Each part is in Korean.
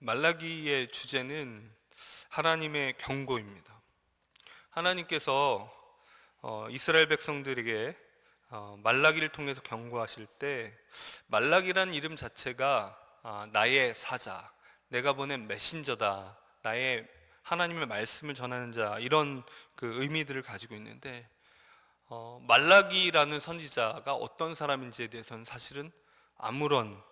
말라기의 주제는 하나님의 경고입니다. 하나님께서 이스라엘 백성들에게 말라기를 통해서 경고하실 때, 말라기란 이름 자체가 나의 사자, 내가 보낸 메신저다, 나의 하나님의 말씀을 전하는 자, 이런 그 의미들을 가지고 있는데, 말라기라는 선지자가 어떤 사람인지에 대해서는 사실은 아무런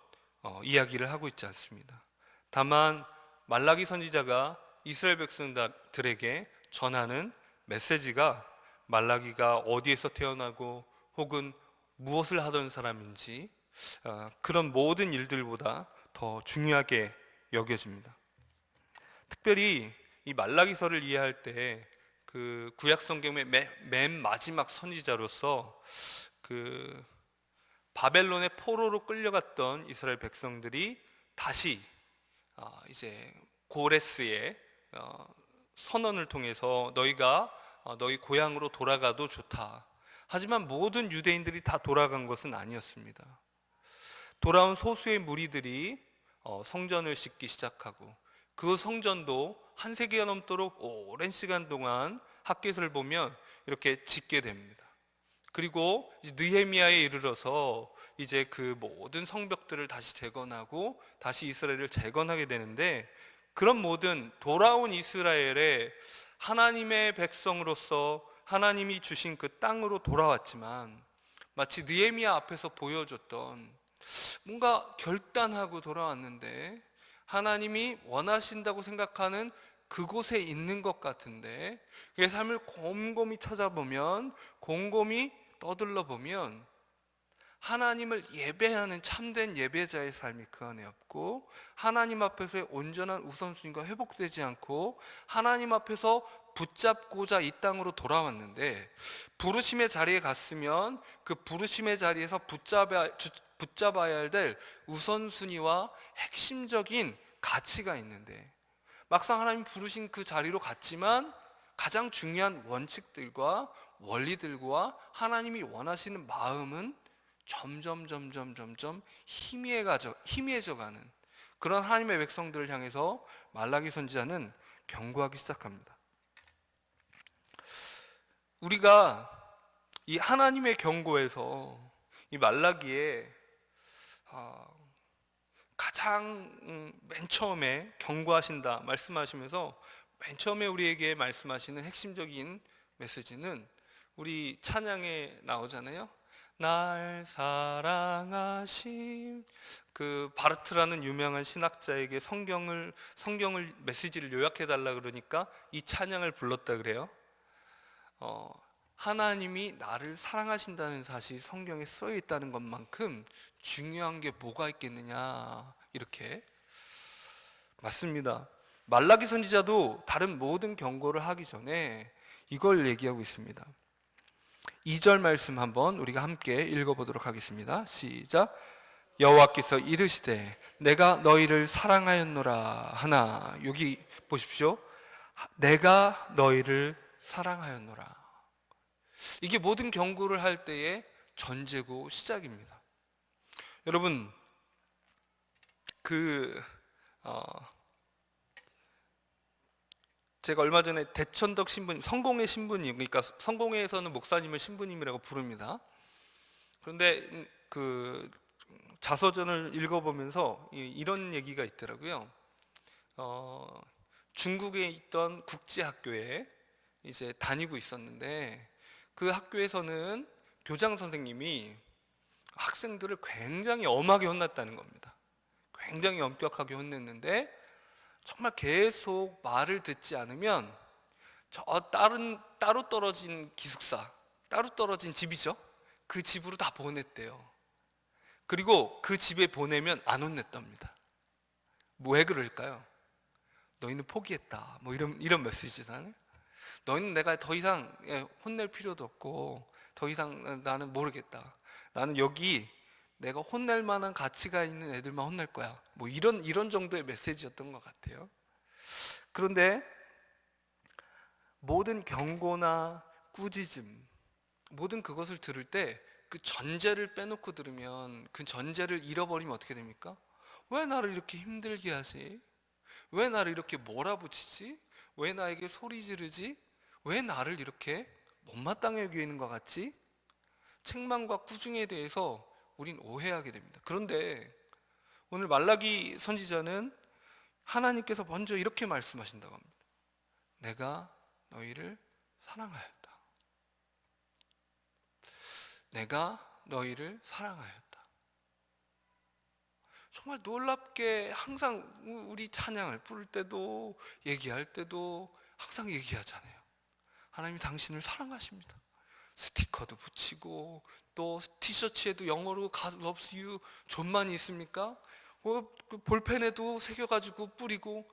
이야기를 하고 있지 않습니다. 다만 말라기 선지자가 이스라엘 백성들에게 전하는 메시지가 말라기가 어디에서 태어나고 혹은 무엇을 하던 사람인지 그런 모든 일들보다 더 중요하게 여겨집니다. 특별히 이 말라기서를 이해할 때 그 구약 성경의 맨 마지막 선지자로서 그 바벨론의 포로로 끌려갔던 이스라엘 백성들이 다시 이제 고레스의 선언을 통해서 너희가 너희 고향으로 돌아가도 좋다. 하지만 모든 유대인들이 다 돌아간 것은 아니었습니다. 돌아온 소수의 무리들이 성전을 짓기 시작하고, 그 성전도 한 세기가 넘도록 오랜 시간 동안 학개서를 보면 이렇게 짓게 됩니다. 그리고 이제 느헤미야에 이르러서 이제 그 모든 성벽들을 다시 재건하고 다시 이스라엘을 재건하게 되는데, 그런 모든 돌아온 이스라엘의 하나님의 백성으로서 하나님이 주신 그 땅으로 돌아왔지만, 마치 느헤미야 앞에서 보여줬던 뭔가 결단하고 돌아왔는데 하나님이 원하신다고 생각하는 그곳에 있는 것 같은데, 그 삶을 곰곰이 찾아보면, 곰곰이 떠들러 보면 하나님을 예배하는 참된 예배자의 삶이 그 안에 없고, 하나님 앞에서의 온전한 우선순위가 회복되지 않고 하나님 앞에서 붙잡고자 이 땅으로 돌아왔는데, 부르심의 자리에 갔으면 그 부르심의 자리에서 붙잡아야 될 우선순위와 핵심적인 가치가 있는데, 막상 하나님 부르신 그 자리로 갔지만 가장 중요한 원칙들과 원리들과 하나님이 원하시는 마음은 점점 희미해져 가는 그런 하나님의 백성들을 향해서 말라기 선지자는 경고하기 시작합니다. 우리가 이 하나님의 경고에서 이 말라기에 가장 맨 처음에 경고하신다 말씀하시면서 맨 처음에 우리에게 말씀하시는 핵심적인 메시지는 우리 찬양에 나오잖아요. 날 사랑하심. 그 바르트라는 유명한 신학자에게 성경을 메시지를 요약해 달라 그러니까 이 찬양을 불렀다 그래요. 하나님이 나를 사랑하신다는 사실이 성경에 써 있다는 것만큼 중요한 게 뭐가 있겠느냐, 이렇게 맞습니다. 말라기 선지자도 다른 모든 경고를 하기 전에 이걸 얘기하고 있습니다. 2절 말씀 한번 우리가 함께 읽어보도록 하겠습니다. 시작. 여호와께서 이르시되 내가 너희를 사랑하였노라 하나. 여기 보십시오. 내가 너희를 사랑하였노라. 이게 모든 경고를 할 때의 전제고 시작입니다. 여러분, 제가 얼마 전에 대천덕 신부님, 성공회 신부님, 그러니까 성공회에서는 목사님을 신부님이라고 부릅니다. 그런데 그 자서전을 읽어보면서 이런 얘기가 있더라고요. 중국에 있던 국제학교에 이제 다니고 있었는데, 그 학교에서는 교장 선생님이 학생들을 굉장히 엄하게 혼났다는 겁니다. 굉장히 엄격하게 혼냈는데, 정말 계속 말을 듣지 않으면 저 따로 떨어진 기숙사, 따로 떨어진 집이죠. 그 집으로 다 보냈대요. 그리고 그 집에 보내면 안 혼냈답니다. 뭐 왜 그럴까요? 너희는 포기했다, 뭐 이런 메시지잖아요. 너희는 내가 더 이상 혼낼 필요도 없고 더 이상 나는 모르겠다. 나는 여기 내가 혼낼 만한 가치가 있는 애들만 혼낼 거야. 뭐 이런 정도의 메시지였던 것 같아요. 그런데 모든 경고나 꾸짖음, 모든 그것을 들을 때 그 전제를 빼놓고 들으면, 그 전제를 잃어버리면 어떻게 됩니까? 왜 나를 이렇게 힘들게 하지? 왜 나를 이렇게 몰아붙이지? 왜 나에게 소리 지르지? 왜 나를 이렇게 못마땅해 여기는 것 같지? 책망과 꾸중에 대해서 우린 오해하게 됩니다. 그런데 오늘 말라기 선지자는 하나님께서 먼저 이렇게 말씀하신다고 합니다. 내가 너희를 사랑하였다. 내가 너희를 사랑하였다. 정말 놀랍게 항상 우리 찬양을 부를 때도 얘기할 때도 항상 얘기하잖아요. 하나님이 당신을 사랑하십니다. 스티커도 붙이고 또 티셔츠에도 영어로 God loves you 존만이 있습니까? 그 볼펜에도 새겨가지고 뿌리고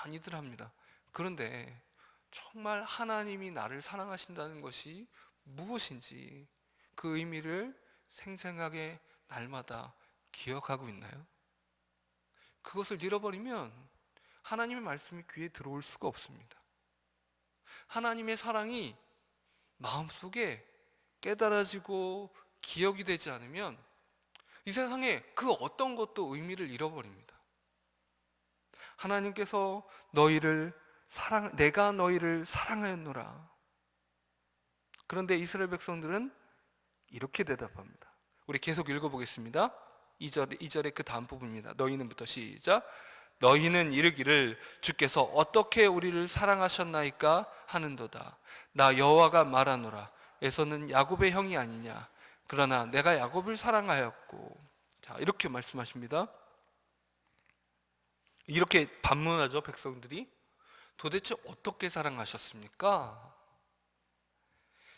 많이들 합니다. 그런데 정말 하나님이 나를 사랑하신다는 것이 무엇인지 그 의미를 생생하게 날마다 기억하고 있나요? 그것을 잃어버리면 하나님의 말씀이 귀에 들어올 수가 없습니다. 하나님의 사랑이 마음속에 깨달아지고 기억이 되지 않으면 이 세상에 그 어떤 것도 의미를 잃어버립니다. 하나님께서 내가 너희를 사랑하였노라. 그런데 이스라엘 백성들은 이렇게 대답합니다. 우리 계속 읽어보겠습니다. 2절의 그 다음 부분입니다. 너희는부터 시작. 너희는 이르기를 주께서 어떻게 우리를 사랑하셨나이까 하는도다. 나 여호와가 말하노라. 에서는 야곱의 형이 아니냐. 그러나 내가 야곱을 사랑하였고. 자, 이렇게 말씀하십니다. 이렇게 반문하죠, 백성들이. 도대체 어떻게 사랑하셨습니까?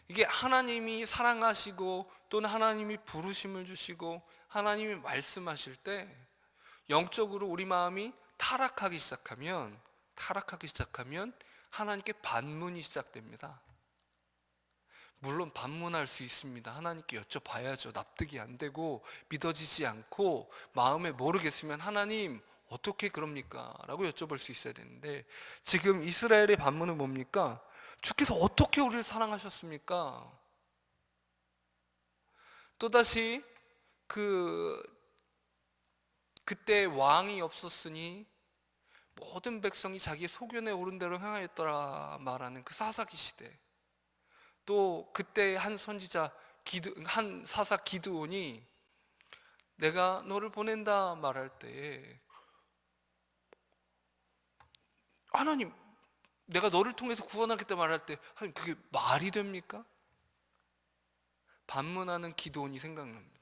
이게 하나님이 사랑하시고 또는 하나님이 부르심을 주시고 하나님이 말씀하실 때 영적으로 우리 마음이 타락하기 시작하면 하나님께 반문이 시작됩니다. 물론 반문할 수 있습니다. 하나님께 여쭤봐야죠. 납득이 안 되고 믿어지지 않고 마음에 모르겠으면 하나님 어떻게 그럽니까? 라고 여쭤볼 수 있어야 되는데 지금 이스라엘의 반문은 뭡니까? 주께서 어떻게 우리를 사랑하셨습니까? 또다시 그때 왕이 없었으니 모든 백성이 자기 소견에 오른 대로 행하였더라 말하는 그 사사기 시대, 또 그때 한 선지자 한 사사 기드온이 내가 너를 보낸다 말할 때에 하나님 내가 너를 통해서 구원하겠다 말할 때 하나님 그게 말이 됩니까? 반문하는 기드온이 생각납니다.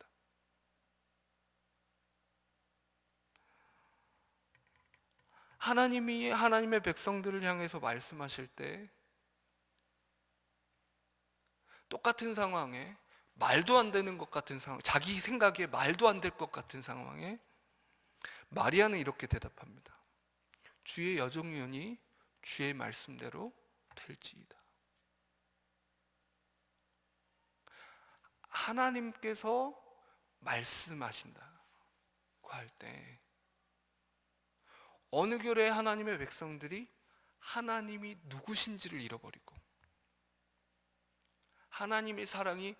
하나님이 하나님의 백성들을 향해서 말씀하실 때 똑같은 상황에 말도 안 되는 것 같은 상황, 자기 생각에 말도 안 될 것 같은 상황에 마리아는 이렇게 대답합니다. 주의 여종년이 주의 말씀대로 될지이다. 하나님께서 말씀하신다고 할 때 어느 결에 하나님의 백성들이 하나님이 누구신지를 잃어버리고 하나님의 사랑이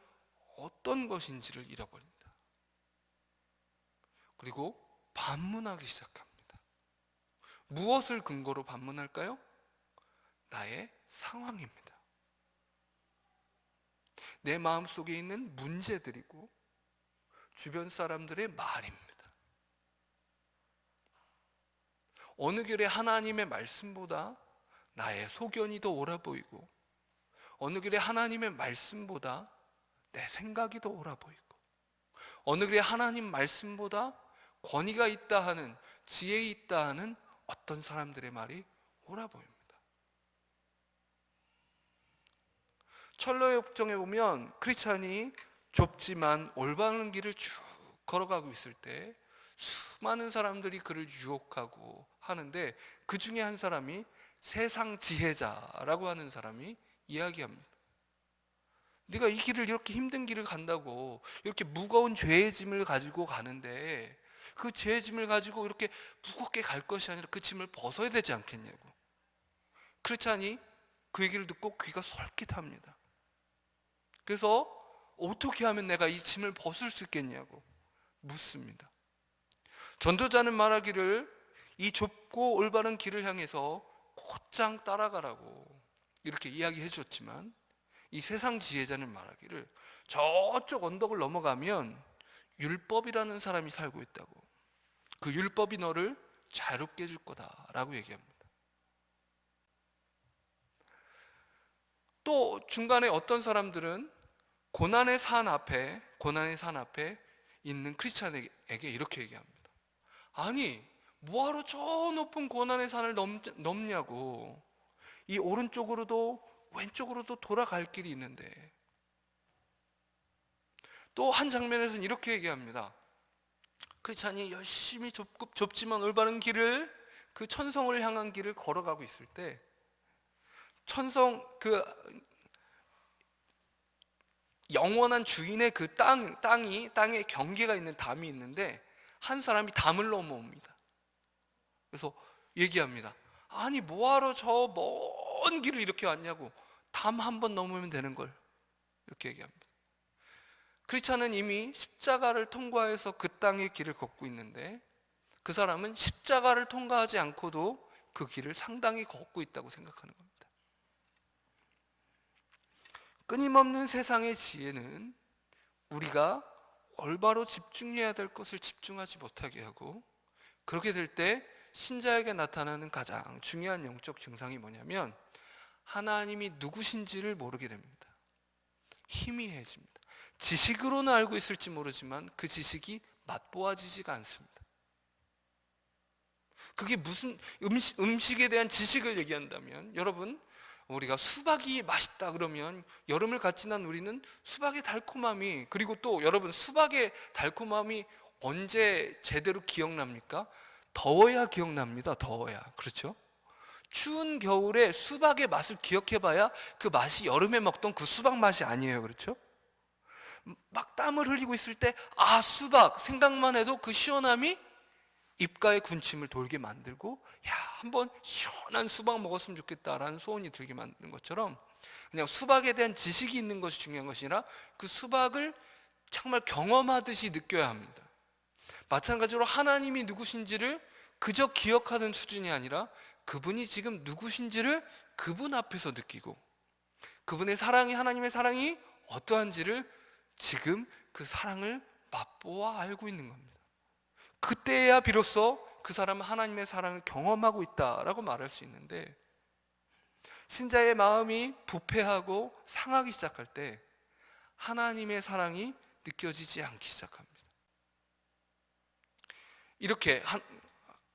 어떤 것인지를 잃어버립니다. 그리고 반문하기 시작합니다. 무엇을 근거로 반문할까요? 나의 상황입니다. 내 마음속에 있는 문제들이고 주변 사람들의 말입니다. 어느 결에 하나님의 말씀보다 나의 소견이 더 옳아 보이고 어느 결에 하나님의 말씀보다 내 생각이 더 옳아 보이고 어느 결에 하나님 말씀보다 권위가 있다 하는, 지혜 있다 하는 어떤 사람들의 말이 옳아 보입니다. 철로의 옥정에 보면 크리스찬이 좁지만 올바른 길을 쭉 걸어가고 있을 때 수많은 사람들이 그를 유혹하고 하는데 그 중에 한 사람이 세상 지혜자라고 하는 사람이 이야기합니다. 네가 이 길을 이렇게 힘든 길을 간다고 이렇게 무거운 죄의 짐을 가지고 가는데 그 죄의 짐을 가지고 이렇게 무겁게 갈 것이 아니라 그 짐을 벗어야 되지 않겠냐고. 크리스찬이 그 얘기를 듣고 귀가 솔깃합니다. 그래서 어떻게 하면 내가 이 짐을 벗을 수 있겠냐고 묻습니다. 전도자는 말하기를 이 좁고 올바른 길을 향해서 곧장 따라가라고 이렇게 이야기해 주었지만, 이 세상 지혜자는 말하기를 저쪽 언덕을 넘어가면 율법이라는 사람이 살고 있다고, 그 율법이 너를 자유롭게 해줄 거다라고 얘기합니다. 또 중간에 어떤 사람들은 고난의 산 앞에 있는 크리스찬에게 이렇게 얘기합니다. 아니, 뭐하러 저 높은 고난의 산을 넘냐고. 이 오른쪽으로도 왼쪽으로도 돌아갈 길이 있는데. 또 한 장면에서는 이렇게 얘기합니다. 크리스찬이 열심히 좁지만 올바른 길을, 그 천성을 향한 길을 걸어가고 있을 때, 영원한 주인의 그 땅에 경계가 있는 담이 있는데, 한 사람이 담을 넘어옵니다. 그래서 얘기합니다. 아니, 뭐하러 저 먼 길을 이렇게 왔냐고. 담 한 번 넘으면 되는 걸. 이렇게 얘기합니다. 크리스찬은 이미 십자가를 통과해서 그 땅의 길을 걷고 있는데, 그 사람은 십자가를 통과하지 않고도 그 길을 상당히 걷고 있다고 생각하는 겁니다. 끊임없는 세상의 지혜는 우리가 올바로 집중해야 될 것을 집중하지 못하게 하고, 그렇게 될 때 신자에게 나타나는 가장 중요한 영적 증상이 뭐냐면, 하나님이 누구신지를 모르게 됩니다. 희미해집니다. 지식으로는 알고 있을지 모르지만 그 지식이 맛보아지지가 않습니다. 그게 무슨 음식에 대한 지식을 얘기한다면, 여러분, 우리가 수박이 맛있다 그러면 여름을 같이 난 우리는 수박의 달콤함이, 그리고 또 여러분, 수박의 달콤함이 언제 제대로 기억납니까? 더워야 기억납니다. 더워야. 그렇죠? 추운 겨울에 수박의 맛을 기억해봐야 그 맛이 여름에 먹던 그 수박 맛이 아니에요. 그렇죠? 막 땀을 흘리고 있을 때, 아, 수박 생각만 해도 그 시원함이 입가에 군침을 돌게 만들고, 야, 한번 시원한 수박 먹었으면 좋겠다라는 소원이 들게 만드는 것처럼, 그냥 수박에 대한 지식이 있는 것이 중요한 것이 아니라 그 수박을 정말 경험하듯이 느껴야 합니다. 마찬가지로 하나님이 누구신지를 그저 기억하는 수준이 아니라 그분이 지금 누구신지를 그분 앞에서 느끼고, 그분의 사랑이, 하나님의 사랑이 어떠한지를 지금 그 사랑을 맛보아 알고 있는 겁니다. 그때야 비로소 그 사람은 하나님의 사랑을 경험하고 있다라고 말할 수 있는데, 신자의 마음이 부패하고 상하기 시작할 때 하나님의 사랑이 느껴지지 않기 시작합니다. 이렇게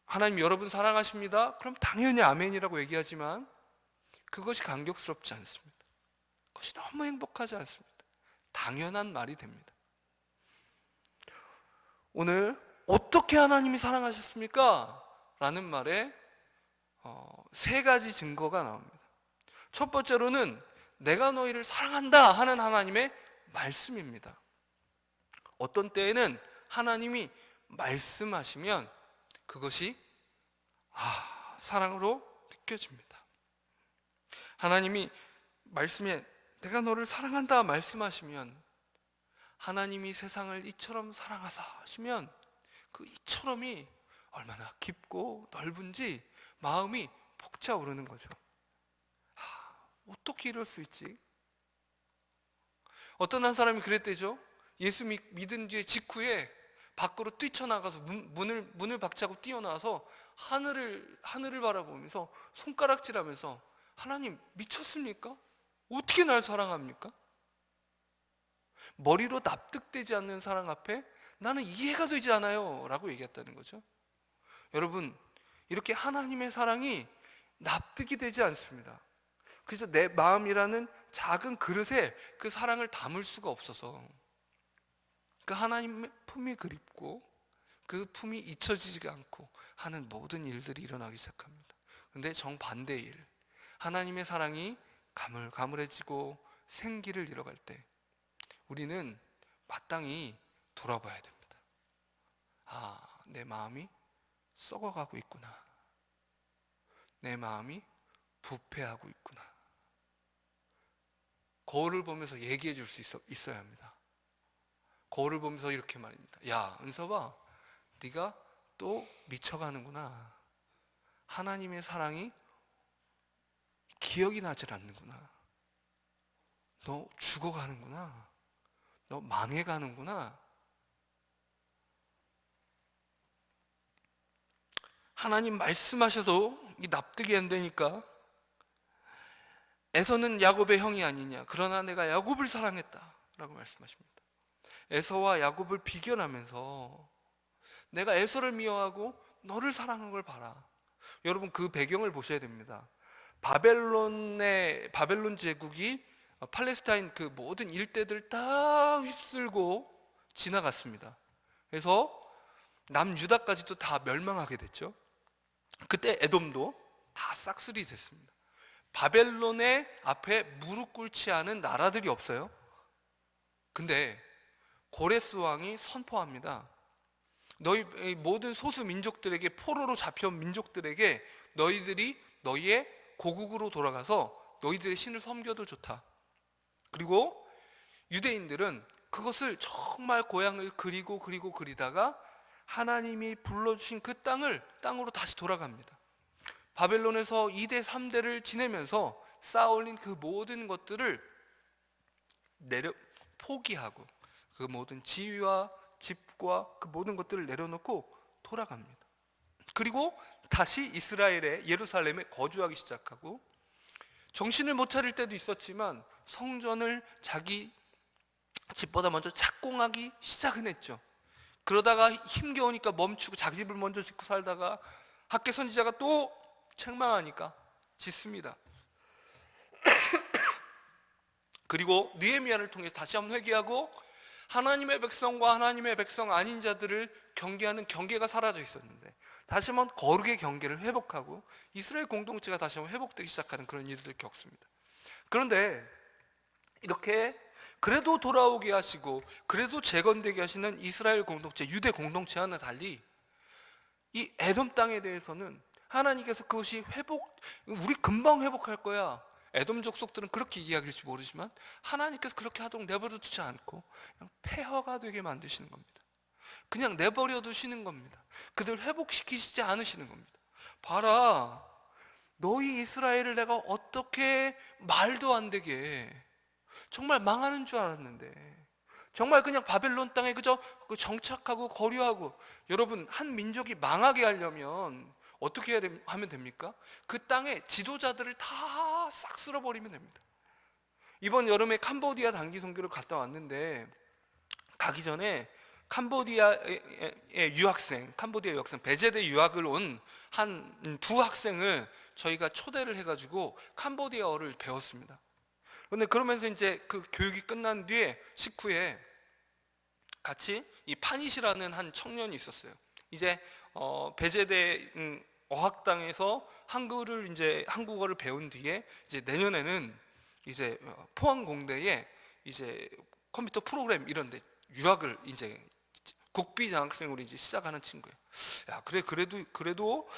하나님 여러분 사랑하십니다. 그럼 당연히 아멘이라고 얘기하지만 그것이 감격스럽지 않습니다. 그것이 너무 행복하지 않습니다. 당연한 말이 됩니다. 오늘 어떻게 하나님이 사랑하셨습니까? 라는 말에 세 가지 증거가 나옵니다. 첫 번째로는 내가 너희를 사랑한다 하는 하나님의 말씀입니다. 어떤 때에는 하나님이 말씀하시면 그것이 사랑으로 느껴집니다. 하나님이 말씀에 내가 너를 사랑한다 말씀하시면, 하나님이 세상을 이처럼 사랑하사 하시면 그 이처럼이 얼마나 깊고 넓은지 마음이 벅차오르는 거죠. 어떻게 이럴 수 있지? 어떤 한 사람이 그랬대죠. 예수 믿은 뒤에 직후에 밖으로 뛰쳐나가서 문을 박차고 뛰어나와서 하늘을 바라보면서 손가락질하면서, 하나님 미쳤습니까? 어떻게 날 사랑합니까? 머리로 납득되지 않는 사랑 앞에 나는 이해가 되지 않아요 라고 얘기했다는 거죠. 여러분, 이렇게 하나님의 사랑이 납득이 되지 않습니다. 그래서 내 마음이라는 작은 그릇에 그 사랑을 담을 수가 없어서 그 하나님의 품이 그립고 그 품이 잊혀지지 않고 하는 모든 일들이 일어나기 시작합니다. 그런데 정반대의 일, 하나님의 사랑이 가물가물해지고 생기를 잃어갈 때 우리는 마땅히 돌아봐야 됩니다. 내 마음이 썩어가고 있구나. 내 마음이 부패하고 있구나. 거울을 보면서 얘기해 줄 수 있어야 합니다. 거울을 보면서 이렇게 말입니다. 야, 은서봐, 네가 또 미쳐가는구나. 하나님의 사랑이 기억이 나질 않는구나. 너 죽어가는구나. 너 망해가는구나. 하나님 말씀하셔도 납득이 안 되니까 에서는 야곱의 형이 아니냐, 그러나 내가 야곱을 사랑했다 라고 말씀하십니다. 에서와 야곱을 비교하면서 내가 에서를 미워하고 너를 사랑한 걸 봐라. 여러분, 그 배경을 보셔야 됩니다. 바벨론 제국이 팔레스타인 그 모든 일대들을 다 휩쓸고 지나갔습니다. 그래서 남유다까지도 다 멸망하게 됐죠. 그때 에돔도 다 싹쓸이 됐습니다. 바벨론의 앞에 무릎 꿇지 않은 나라들이 없어요. 근데 고레스 왕이 선포합니다. 너희 모든 소수 민족들에게, 포로로 잡혀온 민족들에게 너희들이 너희의 고국으로 돌아가서 너희들의 신을 섬겨도 좋다. 그리고 유대인들은 그것을 정말 고향을 그리다가 하나님이 불러주신 그 땅으로 다시 돌아갑니다. 바벨론에서 2대 3대를 지내면서 쌓아올린 그 모든 것들을 포기하고 그 모든 지위와 집과 그 모든 것들을 내려놓고 돌아갑니다. 그리고 다시 이스라엘의 예루살렘에 거주하기 시작하고, 정신을 못 차릴 때도 있었지만 성전을 자기 집보다 먼저 착공하기 시작은 했죠. 그러다가 힘겨우니까 멈추고 자기 집을 먼저 짓고 살다가 학개 선지자가 또 책망하니까 짓습니다. 그리고 느헤미야를 통해 다시 한번 회개하고 하나님의 백성과 하나님의 백성 아닌 자들을 경계하는 경계가 사라져 있었는데 다시 한번 거룩의 경계를 회복하고 이스라엘 공동체가 다시 한번 회복되기 시작하는 그런 일들을 겪습니다. 그런데 이렇게 그래도 돌아오게 하시고 그래도 재건되게 하시는 이스라엘 공동체, 유대 공동체와는 달리 이 에돔 땅에 대해서는 하나님께서 그것이 우리 금방 회복할 거야, 에돔 족속들은 그렇게 이야기할지 모르지만 하나님께서 그렇게 하도록 내버려 두지 않고 그냥 폐허가 되게 만드시는 겁니다. 그냥 내버려 두시는 겁니다. 그들 회복시키시지 않으시는 겁니다. 봐라, 너희 이스라엘을 내가 어떻게 말도 안 되게 정말 망하는 줄 알았는데, 정말 그냥 바벨론 땅에 그저 정착하고 거류하고. 여러분, 한 민족이 망하게 하려면 어떻게 하면 됩니까? 그 땅에 지도자들을 다 싹 쓸어버리면 됩니다. 이번 여름에 캄보디아 단기 선교를 갔다 왔는데 가기 전에 캄보디아 유학생 배제대 유학을 온 한 두 학생을 저희가 초대를 해가지고 캄보디아어를 배웠습니다. 그런데 그러면서 이제 그 교육이 끝난 뒤에 식후에 같이 이 파닛이라는 한 청년이 있었어요. 이제 배제대 어학당에서 한국어를 배운 뒤에 이제 내년에는 이제 포항공대에 이제 컴퓨터 프로그램 이런데 유학을 이제 국비 장학생으로 이제 시작하는 친구예요. 야, 그래도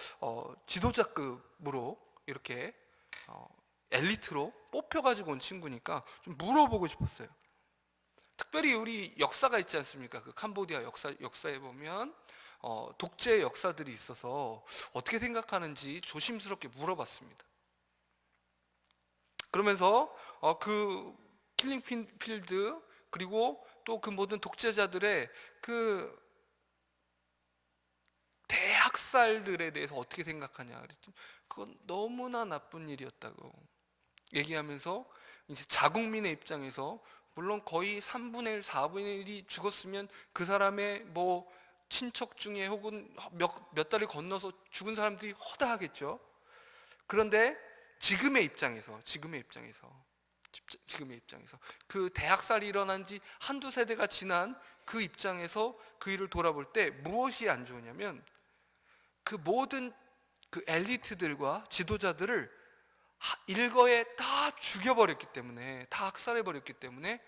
지도자급으로 이렇게 엘리트로 뽑혀가지고 온 친구니까 좀 물어보고 싶었어요. 특별히 우리 역사가 있지 않습니까? 그 캄보디아 역사에 보면 독재 역사들이 있어서 어떻게 생각하는지 조심스럽게 물어봤습니다. 그러면서 그 킬링 필드 그리고 또 그 모든 독재자들의 그 대학살들에 대해서 어떻게 생각하냐 그랬더니 그건 너무나 나쁜 일이었다고 얘기하면서, 이제 자국민의 입장에서 물론 거의 3분의 1, 4분의 1이 죽었으면 그 사람의 뭐 친척 중에 혹은 몇 달을 건너서 죽은 사람들이 허다하겠죠. 그런데 지금의 입장에서 그 대학살이 일어난 지 한두 세대가 지난 그 입장에서 그 일을 돌아볼 때 무엇이 안 좋으냐면 그 모든 그 엘리트들과 지도자들을 일거에 다 죽여버렸기 때문에, 다 학살해버렸기 때문에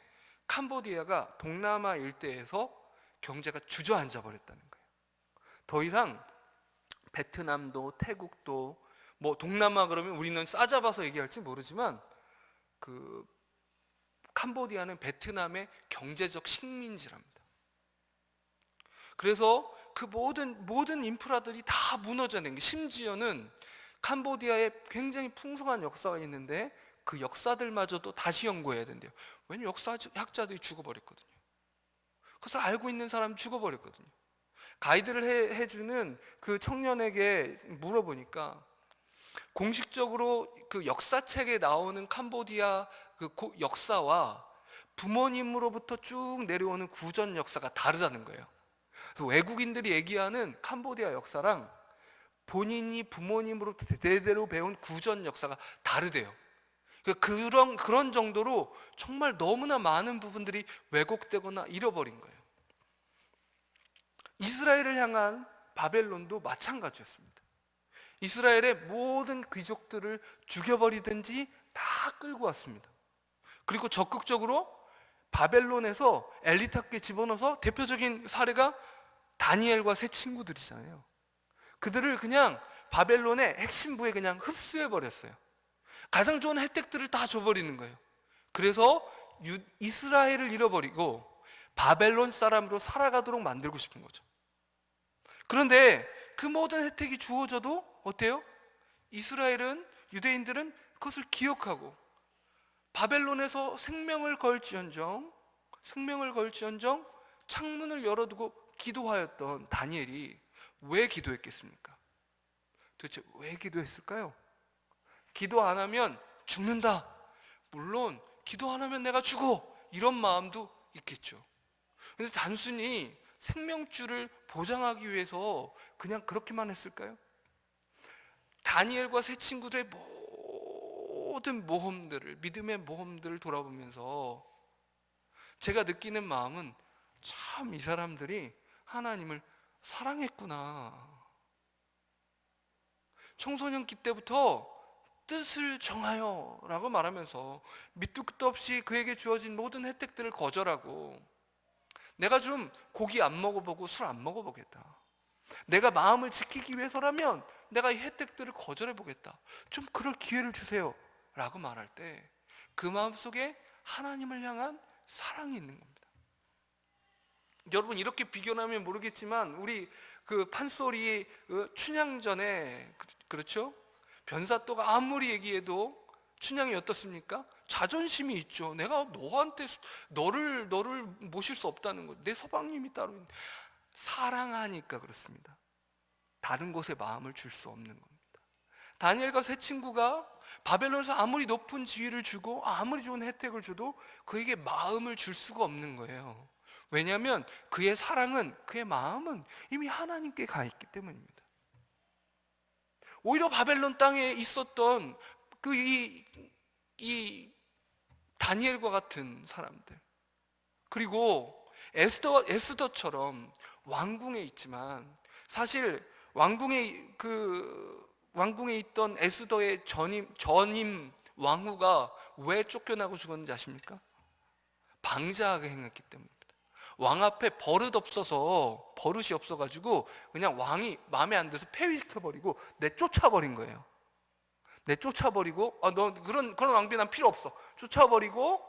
캄보디아가 동남아 일대에서 경제가 주저앉아 버렸다는 거예요. 더 이상 베트남도 태국도 뭐 동남아 그러면 우리는 싸잡아서 얘기할지 모르지만 그 캄보디아는 베트남의 경제적 식민지랍니다. 그래서 그 모든 인프라들이 다 무너져낸 게, 심지어는 캄보디아에 굉장히 풍성한 역사가 있는데 그 역사들마저도 다시 연구해야 된대요. 왜냐면 역사학자들이 죽어버렸거든요. 그것을 알고 있는 사람이 죽어버렸거든요. 가이드를 해주는 그 청년에게 물어보니까 공식적으로 그 역사책에 나오는 캄보디아 그 역사와 부모님으로부터 쭉 내려오는 구전 역사가 다르다는 거예요. 그래서 외국인들이 얘기하는 캄보디아 역사랑 본인이 부모님으로부터 대대로 배운 구전 역사가 다르대요. 그런 정도로 정말 너무나 많은 부분들이 왜곡되거나 잃어버린 거예요. 이스라엘을 향한 바벨론도 마찬가지였습니다. 이스라엘의 모든 귀족들을 죽여버리든지 다 끌고 왔습니다. 그리고 적극적으로 바벨론에서 엘리트학교에 집어넣어서, 대표적인 사례가 다니엘과 세 친구들이잖아요. 그들을 그냥 바벨론의 핵심부에 그냥 흡수해버렸어요. 가장 좋은 혜택들을 다 줘버리는 거예요. 그래서 이스라엘을 잃어버리고 바벨론 사람으로 살아가도록 만들고 싶은 거죠. 그런데 그 모든 혜택이 주어져도 어때요? 이스라엘은, 유대인들은 그것을 기억하고 바벨론에서 생명을 걸지언정 창문을 열어두고 기도하였던 다니엘이 왜 기도했겠습니까? 도대체 왜 기도했을까요? 기도 안 하면 죽는다, 물론 기도 안 하면 내가 죽어, 이런 마음도 있겠죠. 근데 단순히 생명줄을 보장하기 위해서 그냥 그렇게만 했을까요? 다니엘과 세 친구들의 모든 모험들을, 믿음의 모험들을 돌아보면서 제가 느끼는 마음은, 참 이 사람들이 하나님을 사랑했구나. 청소년기 때부터 뜻을 정하여 라고 말하면서 밑도 끝도 없이 그에게 주어진 모든 혜택들을 거절하고, 내가 좀 고기 안 먹어보고 술 안 먹어보겠다, 내가 마음을 지키기 위해서라면 내가 이 혜택들을 거절해보겠다, 좀 그럴 기회를 주세요 라고 말할 때 그 마음속에 하나님을 향한 사랑이 있는 겁니다. 여러분, 이렇게 비교하면 모르겠지만 우리 그 판소리 춘향전에, 그렇죠? 변사또가 아무리 얘기해도 춘향이 어떻습니까? 자존심이 있죠. 내가 너한테 너를 모실 수 없다는 거, 내 서방님이 따로 있는데. 사랑하니까 그렇습니다. 다른 곳에 마음을 줄 수 없는 겁니다. 다니엘과 세 친구가 바벨론에서 아무리 높은 지위를 주고 아무리 좋은 혜택을 줘도 그에게 마음을 줄 수가 없는 거예요. 왜냐하면 그의 사랑은, 그의 마음은 이미 하나님께 가 있기 때문입니다. 오히려 바벨론 땅에 있었던 이 다니엘과 같은 사람들, 그리고 에스더처럼 왕궁에 있지만, 사실 왕궁에 있던 에스더의 전임 왕후가 왜 쫓겨나고 죽었는지 아십니까? 방자하게 행했기 때문입니다. 왕 앞에 버릇이 없어가지고 그냥 왕이 마음에 안 들어서 폐위시켜버리고 내쫓아버린 거예요. 내쫓아버리고, 너 그런 왕비 난 필요 없어, 쫓아버리고,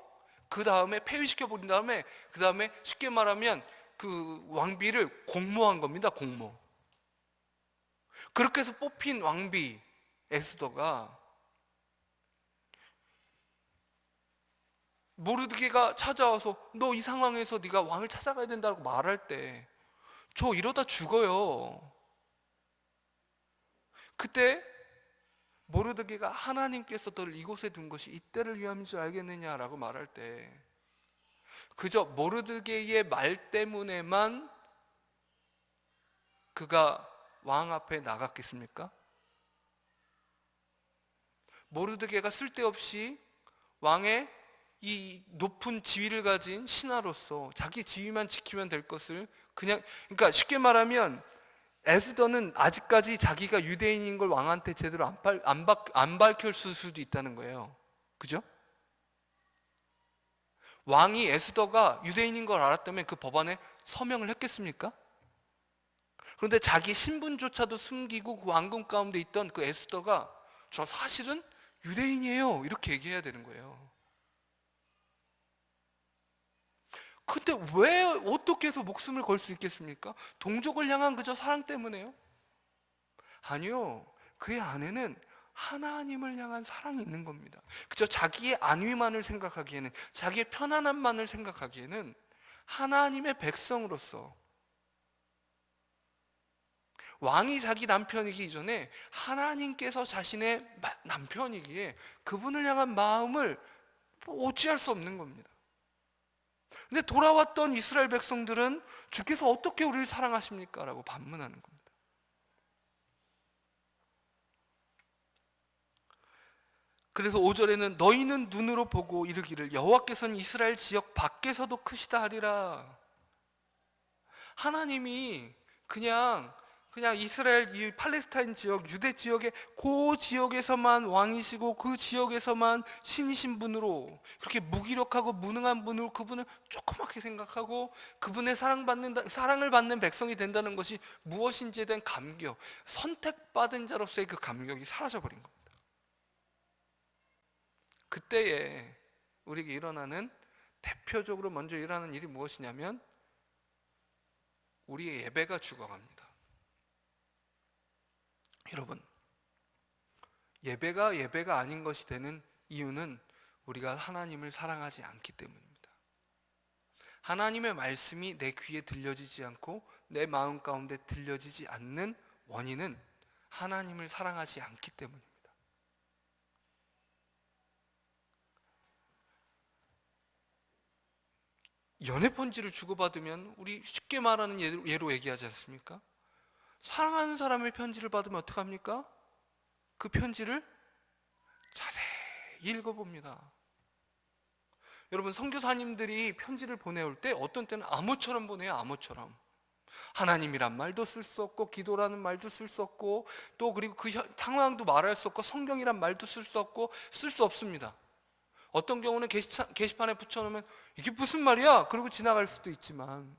그 다음에 폐위시켜버린 다음에, 그 다음에 쉽게 말하면 그 왕비를 공모한 겁니다. 공모. 그렇게 해서 뽑힌 왕비 에스더가, 모르드게가 찾아와서 너 이 상황에서 네가 왕을 찾아가야 된다고 말할 때, 저 이러다 죽어요. 그때 모르드게가 하나님께서 너를 이곳에 둔 것이 이때를 위함인 줄 알겠느냐라고 말할 때, 그저 모르드게의 말 때문에만 그가 왕 앞에 나갔겠습니까? 모르드게가 쓸데없이 왕의 이 높은 지위를 가진 신하로서 자기 지위만 지키면 될 것을 그러니까 쉽게 말하면 에스더는 아직까지 자기가 유대인인 걸 왕한테 제대로 안 밝혔을 수도 있다는 거예요. 그죠? 왕이 에스더가 유대인인 걸 알았다면 그 법안에 서명을 했겠습니까? 그런데 자기 신분조차도 숨기고 그 왕궁 가운데 있던 그 에스더가, 저 사실은 유대인이에요, 이렇게 얘기해야 되는 거예요. 근데 왜 어떻게 해서 목숨을 걸 수 있겠습니까? 동족을 향한 그저 사랑 때문에요? 아니요. 그의 안에는 하나님을 향한 사랑이 있는 겁니다. 그저 자기의 안위만을 생각하기에는, 자기의 편안함만을 생각하기에는 하나님의 백성으로서, 왕이 자기 남편이기 이전에 하나님께서 자신의 남편이기에 그분을 향한 마음을 어찌할 수 없는 겁니다. 근데 돌아왔던 이스라엘 백성들은 주께서 어떻게 우리를 사랑하십니까? 라고 반문하는 겁니다. 그래서 5절에는 너희는 눈으로 보고 이르기를 여호와께서는 이스라엘 지역 밖에서도 크시다 하리라. 하나님이 그냥 이스라엘 이 팔레스타인 지역, 유대 지역의 그 지역에서만 왕이시고 그 지역에서만 신이신 분으로, 그렇게 무기력하고 무능한 분으로 그분을 조그맣게 생각하고 그분의 사랑을 받는 백성이 된다는 것이 무엇인지에 대한 감격, 선택받은 자로서의 그 감격이 사라져버린 겁니다. 그때에 우리에게 대표적으로 먼저 일어나는 일이 무엇이냐면 우리의 예배가 죽어갑니다. 여러분, 예배가 아닌 것이 되는 이유는 우리가 하나님을 사랑하지 않기 때문입니다. 하나님의 말씀이 내 귀에 들려지지 않고 내 마음 가운데 들려지지 않는 원인은 하나님을 사랑하지 않기 때문입니다. 연애 편지를 주고받으면 우리 쉽게 말하는 예로 얘기하지 않습니까? 사랑하는 사람의 편지를 받으면 어떡합니까? 그 편지를 자세히 읽어봅니다. 여러분, 선교사님들이 편지를 보내올 때 어떤 때는 암호처럼 보내요. 암호처럼. 하나님이란 말도 쓸 수 없고 기도라는 말도 쓸 수 없고 또 그리고 그 상황도 말할 수 없고 성경이란 말도 쓸 수 없고 쓸 수 없습니다. 어떤 경우는 게시판에 붙여놓으면 이게 무슨 말이야? 그러고 지나갈 수도 있지만,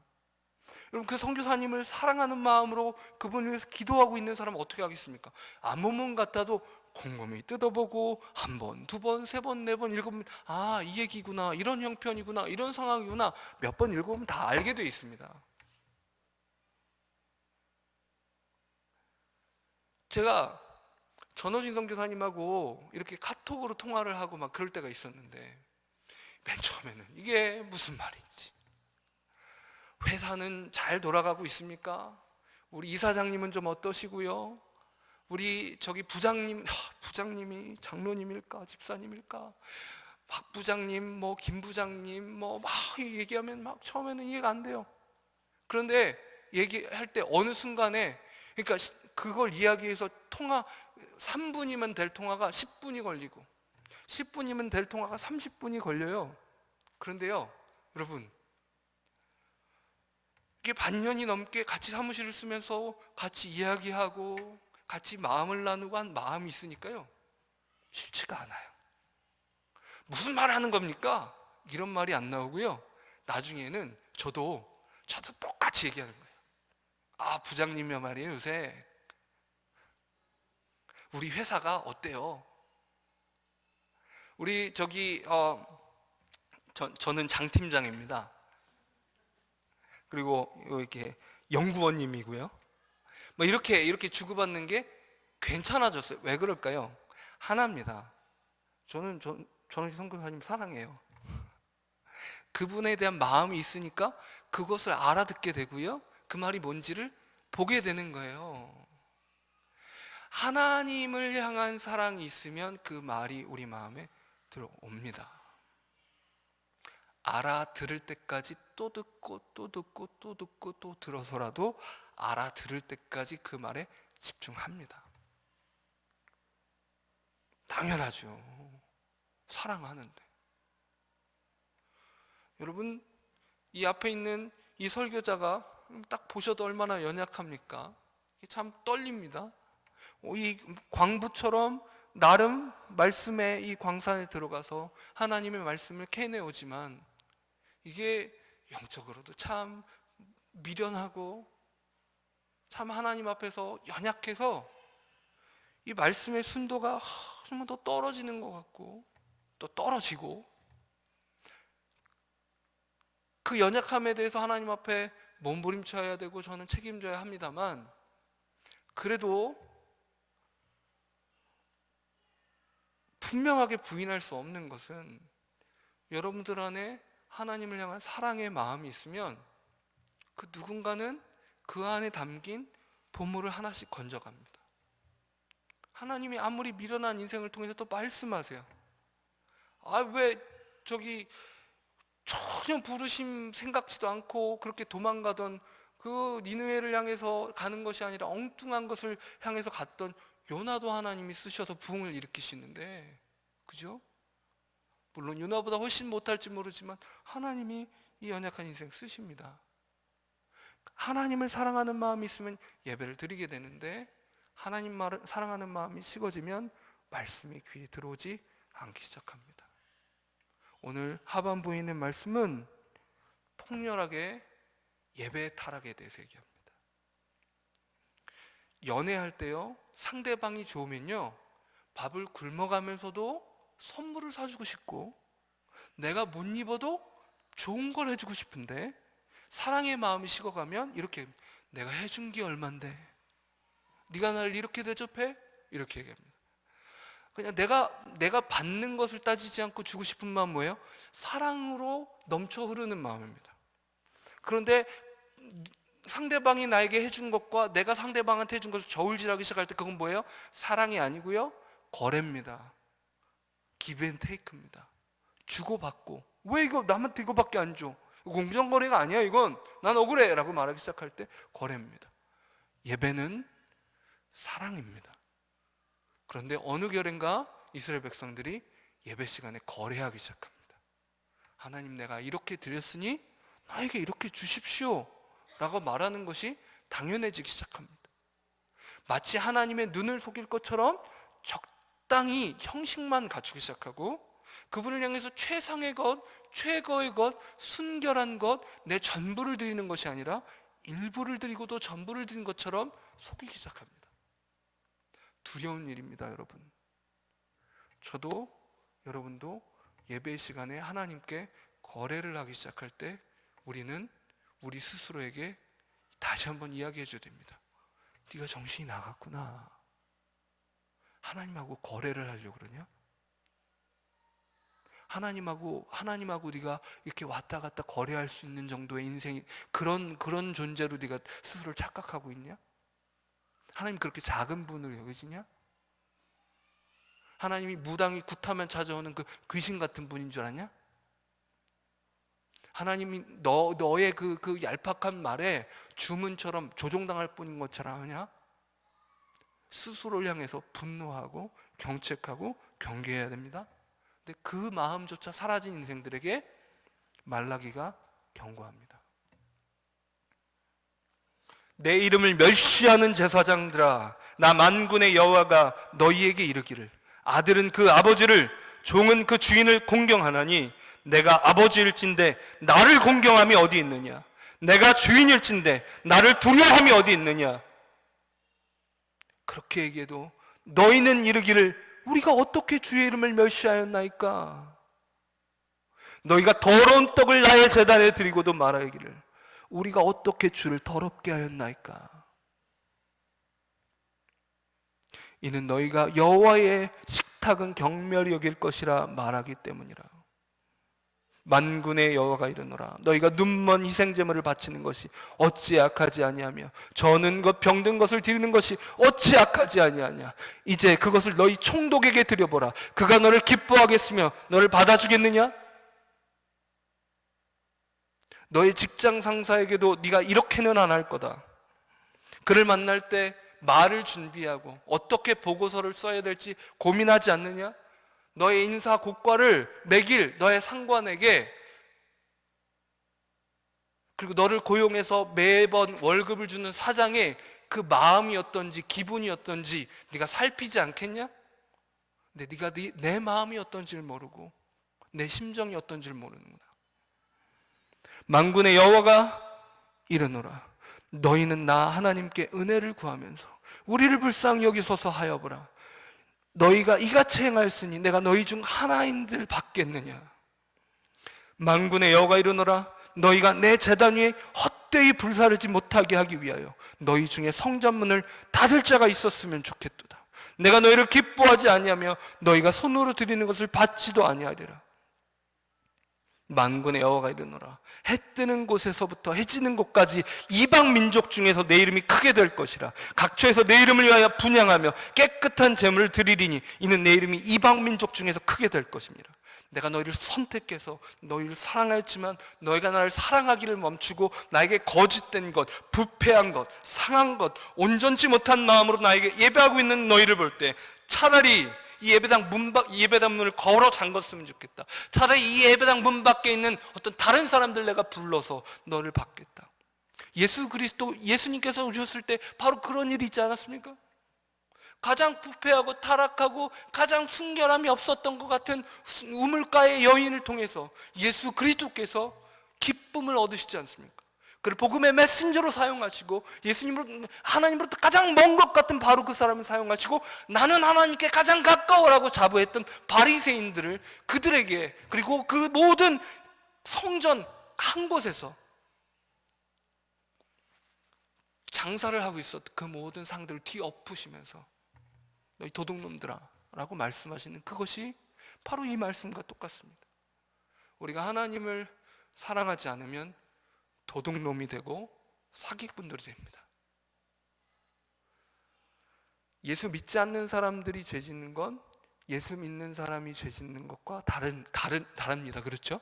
여러분, 그 선교사님을 사랑하는 마음으로 그분을 위해서 기도하고 있는 사람은 어떻게 하겠습니까? 암호문 같아도 곰곰이 뜯어보고 한 번, 두 번, 세 번, 네 번 읽어보면 이 얘기구나, 이런 형편이구나, 이런 상황이구나, 몇 번 읽어보면 다 알게 돼 있습니다. 제가 전호진 선교사님하고 이렇게 카톡으로 통화를 하고 막 그럴 때가 있었는데, 맨 처음에는 이게 무슨 말인지, 회사는 잘 돌아가고 있습니까? 우리 이사장님은 좀 어떠시고요? 우리 저기 부장님이 장로님일까 집사님일까, 박 부장님, 뭐 김 부장님, 뭐 막 얘기하면 막 처음에는 이해가 안 돼요. 그런데 얘기할 때 어느 순간에, 그러니까 그걸 이야기해서 3분이면 될 통화가 10분이 걸리고 10분이면 될 통화가 30분이 걸려요. 그런데요, 여러분, 이게 반년이 넘게 같이 사무실을 쓰면서 같이 이야기하고 같이 마음을 나누고 한 마음이 있으니까요, 싫지가 않아요. 무슨 말 하는 겁니까? 이런 말이 안 나오고요, 나중에는 저도 똑같이 얘기하는 거예요. 부장님이야 말이에요, 요새 우리 회사가 어때요? 우리 저는 장 팀장입니다. 그리고 이렇게 연구원님이고요. 뭐 이렇게 주고받는 게 괜찮아졌어요. 왜 그럴까요? 하나입니다. 저는 선교사님 사랑해요. 그분에 대한 마음이 있으니까 그것을 알아듣게 되고요, 그 말이 뭔지를 보게 되는 거예요. 하나님을 향한 사랑이 있으면 그 말이 우리 마음에 들어옵니다. 알아들을 때까지 또 듣고 또 듣고 또 듣고 또 들어서라도 알아들을 때까지 그 말에 집중합니다. 당연하죠. 사랑하는데. 여러분, 이 앞에 있는 이 설교자가 딱 보셔도 얼마나 연약합니까? 참 떨립니다. 이 광부처럼 나름 말씀의 이 광산에 들어가서 하나님의 말씀을 캐내오지만 이게 영적으로도 참 미련하고 참 하나님 앞에서 연약해서 이 말씀의 순도가 정말 더 떨어지는 것 같고 또 떨어지고, 그 연약함에 대해서 하나님 앞에 몸부림쳐야 되고 저는 책임져야 합니다만, 그래도 분명하게 부인할 수 없는 것은 여러분들 안에 하나님을 향한 사랑의 마음이 있으면 그 누군가는 그 안에 담긴 보물을 하나씩 건져갑니다. 하나님이 아무리 미련한 인생을 통해서 또 말씀하세요. 왜 저기 전혀 부르심 생각지도 않고 그렇게 도망가던 그 니느웨를 향해서 가는 것이 아니라 엉뚱한 것을 향해서 갔던 요나도 하나님이 쓰셔서 부흥을 일으키시는데, 그죠? 물론 요나보다 훨씬 못할지 모르지만 하나님이 이 연약한 인생 쓰십니다. 하나님을 사랑하는 마음이 있으면 예배를 드리게 되는데, 하나님 사랑하는 마음이 식어지면 말씀이 귀에 들어오지 않기 시작합니다. 오늘 하반부에 있는 말씀은 통렬하게 예배의 타락에 대해서 얘기합니다. 연애할 때요, 상대방이 좋으면요, 밥을 굶어가면서도 선물을 사주고 싶고, 내가 못 입어도 좋은 걸 해주고 싶은데, 사랑의 마음이 식어가면 이렇게, 내가 해준 게 얼만데 네가 나를 이렇게 대접해? 이렇게 얘기합니다. 그냥 내가 받는 것을 따지지 않고 주고 싶은 마음 뭐예요? 사랑으로 넘쳐 흐르는 마음입니다. 그런데 상대방이 나에게 해준 것과 내가 상대방한테 해준 것을 저울질하기 시작할 때 그건 뭐예요? 사랑이 아니고요, 거래입니다. give and take입니다. 주고받고. 왜 이거 남한테 이거밖에 안 줘? 공정거래가 아니야 이건. 난 억울해 라고 말하기 시작할 때 거래입니다. 예배는 사랑입니다. 그런데 어느 결인가 이스라엘 백성들이 예배 시간에 거래하기 시작합니다. 하나님, 내가 이렇게 드렸으니 나에게 이렇게 주십시오 라고 말하는 것이 당연해지기 시작합니다. 마치 하나님의 눈을 속일 것처럼 적당히 형식만 갖추기 시작하고, 그분을 향해서 최상의 것, 최고의 것, 순결한 것, 내 전부를 드리는 것이 아니라 일부를 드리고도 전부를 드린 것처럼 속이기 시작합니다. 두려운 일입니다, 여러분. 저도 여러분도 예배 시간에 하나님께 거래를 하기 시작할 때 우리는 우리 스스로에게 다시 한번 이야기해 줘야 됩니다. 네가 정신이 나갔구나. 하나님하고 거래를 하려고 그러냐? 하나님하고 네가 이렇게 왔다 갔다 거래할 수 있는 정도의 인생이 그런 존재로 네가 스스로를 착각하고 있냐? 하나님 그렇게 작은 분을 여기시냐? 하나님이 무당이 굿하면 찾아오는 그 귀신 같은 분인 줄 아냐? 하나님이 너의 그 얄팍한 말에 주문처럼 조종당할 뿐인 것처럼 하냐? 스스로를 향해서 분노하고 경책하고 경계해야 됩니다. 근데 그 마음조차 사라진 인생들에게 말라기가 경고합니다. 내 이름을 멸시하는 제사장들아, 나 만군의 여호와가 너희에게 이르기를, 아들은 그 아버지를, 종은 그 주인을 공경하나니 내가 아버지일진데 나를 공경함이 어디 있느냐? 내가 주인일진데 나를 두려워함이 어디 있느냐? 그렇게 얘기해도 너희는 이르기를, 우리가 어떻게 주의 이름을 멸시하였나이까? 너희가 더러운 떡을 나의 제단에 드리고도 말하기를, 우리가 어떻게 주를 더럽게 하였나이까? 이는 너희가 여호와의 식탁은 경멸히 여길 것이라 말하기 때문이라. 만군의 여호와가 이르노라, 너희가 눈먼 희생제물을 바치는 것이 어찌 악하지 아니하며 저는 것 병든 것을 드리는 것이 어찌 악하지 아니하냐? 이제 그것을 너희 총독에게 드려보라. 그가 너를 기뻐하겠으며 너를 받아주겠느냐? 너의 직장 상사에게도 네가 이렇게는 안 할 거다. 그를 만날 때 말을 준비하고 어떻게 보고서를 써야 될지 고민하지 않느냐? 너의 인사 고과를 매길 너의 상관에게, 그리고 너를 고용해서 매번 월급을 주는 사장의 그 마음이 어떤지 기분이 어떤지 네가 살피지 않겠냐? 근데 네가 내 마음이 어떤지를 모르고 내 심정이 어떤지를 모르는구나. 만군의 여호와가 이르노라, 너희는 나 하나님께 은혜를 구하면서 우리를 불쌍히 여기소서 하여보라. 너희가 이같이 행하였으니 내가 너희 중 하나인들 받겠느냐? 만군의 여호와가 이르노라, 너희가 내 제단 위에 헛되이 불사르지 못하게 하기 위하여 너희 중에 성전문을 닫을 자가 있었으면 좋겠도다. 내가 너희를 기뻐하지 아니하며 너희가 손으로 드리는 것을 받지도 아니하리라. 만군의 여호와가 이르노라. 해 뜨는 곳에서부터 해 지는 곳까지 이방 민족 중에서 내 이름이 크게 될 것이라. 각처에서 내 이름을 위하여 분향하며 깨끗한 제물을 드리리니 이는 내 이름이 이방 민족 중에서 크게 될 것입니다. 내가 너희를 선택해서 너희를 사랑하였지만 너희가 나를 사랑하기를 멈추고 나에게 거짓된 것, 부패한 것, 상한 것, 온전치 못한 마음으로 나에게 예배하고 있는 너희를 볼 때 차라리 이 예배당 문을 걸어 잠갔으면 좋겠다. 차라리 이 예배당 문 밖에 있는 어떤 다른 사람들 내가 불러서 너를 받겠다. 예수님께서 오셨을 때 바로 그런 일이 있지 않았습니까? 가장 부패하고 타락하고 가장 순결함이 없었던 것 같은 우물가의 여인을 통해서 예수 그리스도께서 기쁨을 얻으시지 않습니까? 그를 복음의 메신저로 사용하시고 예수님으로 하나님으로부터 가장 먼 것 같은 바로 그 사람을 사용하시고 나는 하나님께 가장 가까워라고 자부했던 바리새인들을 그들에게 그리고 그 모든 성전 한 곳에서 장사를 하고 있었던 그 모든 상들을 뒤엎으시면서 너희 도둑놈들아 라고 말씀하시는 그것이 바로 이 말씀과 똑같습니다. 우리가 하나님을 사랑하지 않으면 도둑놈이 되고 사기꾼들이 됩니다. 예수 믿지 않는 사람들이 죄 짓는 건 예수 믿는 사람이 죄 짓는 것과 다릅니다. 그렇죠?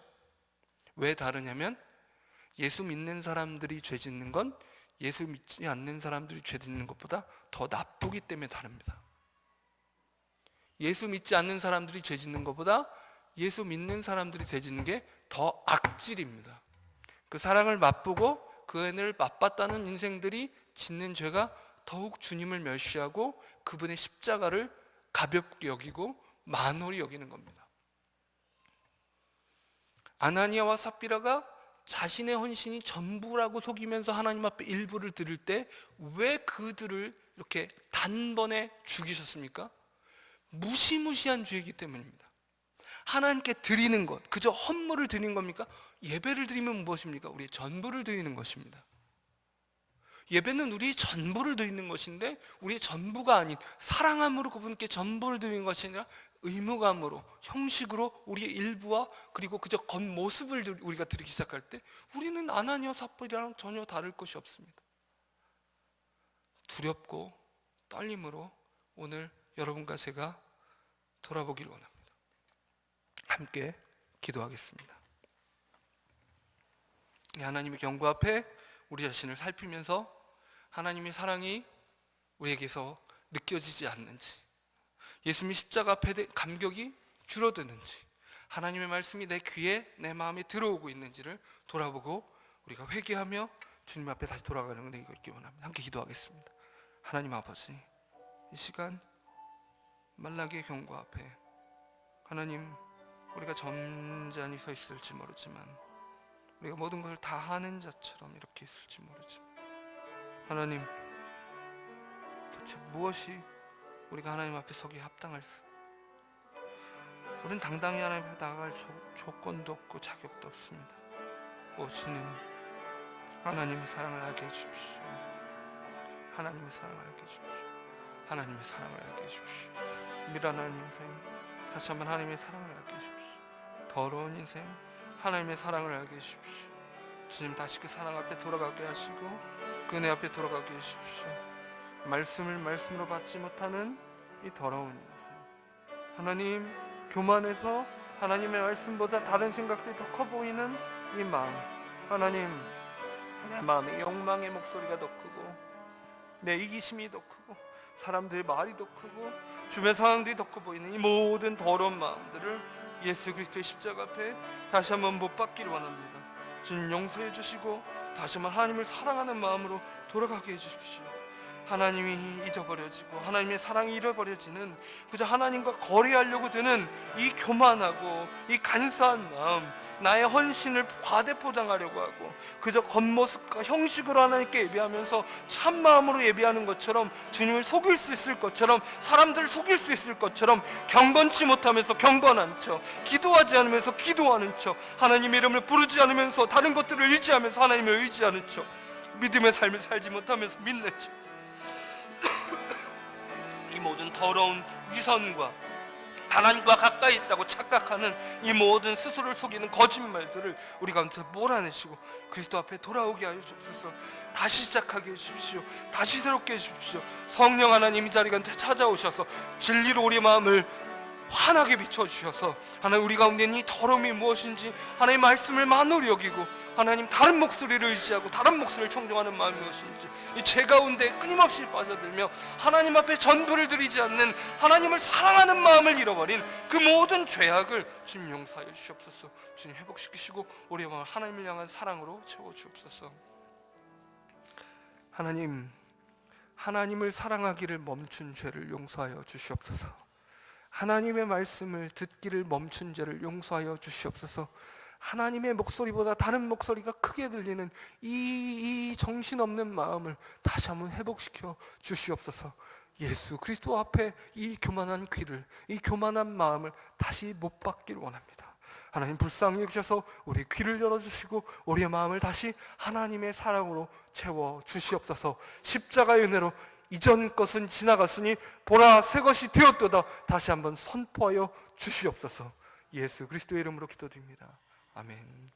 왜 다르냐면 예수 믿는 사람들이 죄 짓는 건 예수 믿지 않는 사람들이 죄 짓는 것보다 더 나쁘기 때문에 다릅니다. 예수 믿지 않는 사람들이 죄 짓는 것보다 예수 믿는 사람들이 죄 짓는 게 더 악질입니다. 그 사랑을 맛보고 그 은혜를 맛봤다는 인생들이 짓는 죄가 더욱 주님을 멸시하고 그분의 십자가를 가볍게 여기고 만홀히 여기는 겁니다. 아나니아와 삽비라가 자신의 헌신이 전부라고 속이면서 하나님 앞에 일부를 드릴 때 왜 그들을 이렇게 단번에 죽이셨습니까? 무시무시한 죄이기 때문입니다. 하나님께 드리는 것, 그저 헌물을 드리는 겁니까? 예배를 드리면 무엇입니까? 우리의 전부를 드리는 것입니다. 예배는 우리의 전부를 드리는 것인데 우리의 전부가 아닌 사랑함으로 그분께 전부를 드리는 것이 아니라 의무감으로, 형식으로 우리의 일부와 그리고 그저 겉모습을 우리가 드리기 시작할 때 우리는 아나니아 삽비라랑 전혀 다를 것이 없습니다. 두렵고 떨림으로 오늘 여러분과 제가 돌아보길 원합니다. 함께 기도하겠습니다. 하나님의 경고 앞에 우리 자신을 살피면서 하나님의 사랑이 우리에게서 느껴지지 않는지, 예수님의 십자가 앞에 감격이 줄어드는지, 하나님의 말씀이 내 귀에 내 마음에 들어오고 있는지를 돌아보고 우리가 회개하며 주님 앞에 다시 돌아가는 은혜가 있기 원합니다. 함께 기도하겠습니다. 하나님 아버지, 이 시간 말라기의 경고 앞에 하나님, 우리가 점잖이 서 있을지 모르지만 우리가 모든 것을 다 하는 자처럼 이렇게 있을지 모르지만 하나님, 도대체 무엇이 우리가 하나님 앞에 서기에 합당할까? 우리는 당당히 하나님 앞에 나아갈 조건도 없고 자격도 없습니다. 오 주님, 하나님의 사랑을 알게 해주십시오. 하나님의 사랑을 알게 해주십시오. 하나님의 사랑을 알게 해주십시오. 미련한 인생 다시 한번 하나님의 사랑을 알게 해주십시오. 더러운 인생 하나님의 사랑을 알게 해주십시오. 주님, 다시 그 사랑 앞에 돌아가게 하시고 그 은혜 앞에 돌아가게 해주십시오. 말씀을 말씀으로 받지 못하는 이 더러운 인생, 하나님, 교만해서 하나님의 말씀보다 다른 생각들이 더 커 보이는 이 마음, 하나님, 내 마음의 욕망의 목소리가 더 크고 내 이기심이 더 크고 사람들의 말이 더 크고 주변 상황들이 더 커 보이는 이 모든 더러운 마음들을 예수 그리스도의 십자가 앞에 다시 한번 못 받기를 원합니다. 주님, 용서해 주시고 다시 한번 하나님을 사랑하는 마음으로 돌아가게 해 주십시오. 하나님이 잊어버려지고 하나님의 사랑이 잃어버려지는, 그저 하나님과 거래하려고 드는 이 교만하고 이 간사한 마음, 나의 헌신을 과대포장하려고 하고 그저 겉모습과 형식으로 하나님께 예배하면서 참마음으로 예배하는 것처럼, 주님을 속일 수 있을 것처럼, 사람들을 속일 수 있을 것처럼 경건치 못하면서 경건한 척, 기도하지 않으면서 기도하는 척, 하나님의 이름을 부르지 않으면서 다른 것들을 의지하면서 하나님을 의지하는 척, 믿음의 삶을 살지 못하면서 믿는 척, 이 모든 더러운 위선과 하나님과 가까이 있다고 착각하는 이 모든 스스로를 속이는 거짓말들을 우리 가운데 몰아내시고 그리스도 앞에 돌아오게 하여 주옵소서. 다시 시작하게 해주십시오. 다시 새롭게 해주십시오. 성령 하나님 이 자리 가운데 찾아오셔서 진리로 우리 마음을 환하게 비춰주셔서 하나님 우리 가운데 있는 이 더러움이 무엇인지 하나님의 말씀을 만으로 여기고 하나님 다른 목소리를 의지하고 다른 목소리를 청종하는 마음이 무엇인지 이 죄 가운데 끊임없이 빠져들며 하나님 앞에 전부를 드리지 않는 하나님을 사랑하는 마음을 잃어버린 그 모든 죄악을 주님 용서하여 주시옵소서. 주님 회복시키시고 우리의 마음을 하나님을 향한 사랑으로 채워주옵소서. 하나님, 하나님을 사랑하기를 멈춘 죄를 용서하여 주시옵소서. 하나님의 말씀을 듣기를 멈춘 죄를 용서하여 주시옵소서. 하나님의 목소리보다 다른 목소리가 크게 들리는 이 정신없는 마음을 다시 한번 회복시켜 주시옵소서. 예수 그리스도 앞에 이 교만한 귀를, 이 교만한 마음을 다시 못 받길 원합니다. 하나님 불쌍히 여기셔서 우리 귀를 열어주시고 우리의 마음을 다시 하나님의 사랑으로 채워 주시옵소서. 십자가의 은혜로 이전 것은 지나갔으니 보라 새 것이 되었도다 다시 한번 선포하여 주시옵소서. 예수 그리스도의 이름으로 기도드립니다. 아멘.